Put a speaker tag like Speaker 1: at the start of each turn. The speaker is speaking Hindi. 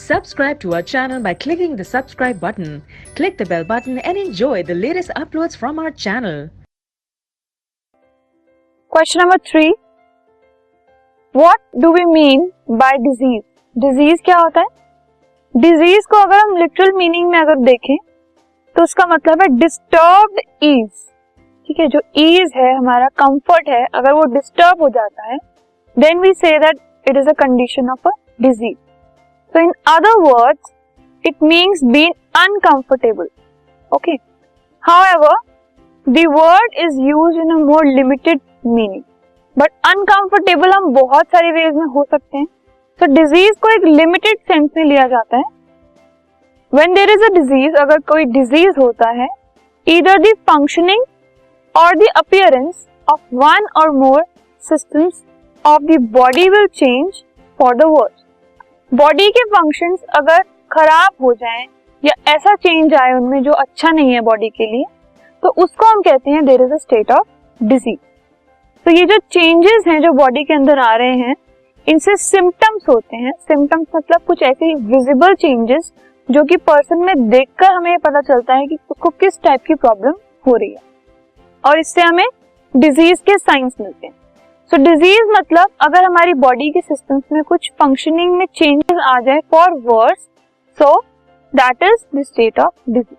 Speaker 1: Subscribe to our channel by clicking the subscribe button. Click the bell button and enjoy the latest uploads from our channel.
Speaker 2: Question number 3. What do we mean by disease? Disease क्या होता है? Disease को अगर हम literal meaning में अगर देखें तो उसका मतलब है disturbed ease. ठीक है, जो ease है, हमारा comfort है, अगर वो disturb हो जाता है, then we say that it is a condition of a disease. So in other words, it means being uncomfortable. Okay. However, the word is used in a more limited meaning. But uncomfortable हम बहुत सारे ways में हो सकते हैं. So disease को एक limited sense में लिया जाता है. When there is a disease, अगर कोई disease होता है, either the functioning or the appearance of one or more systems of the body will change for the worse. Body के फंक्शंस अगर खराब हो जाएं या ऐसा चेंज आए उनमें जो अच्छा नहीं है बॉडी के लिए, तो उसको हम कहते हैं there is a state of disease. तो ये जो चेंजेस हैं जो बॉडी के अंदर आ रहे हैं, इनसे सिम्टम्स होते हैं. सिम्टम्स मतलब कुछ ऐसे विजिबल चेंजेस जो कि पर्सन में देखकर हमें पता चलता है कि उसको किस टाइप की प्रॉब्लम हो रही है, और इससे हमें डिजीज के साइंस मिलते हैं. सो डिजीज मतलब अगर हमारी बॉडी के सिस्टम्स में कुछ फंक्शनिंग में चेंजेस आ जाए for worse, so that is the state of disease.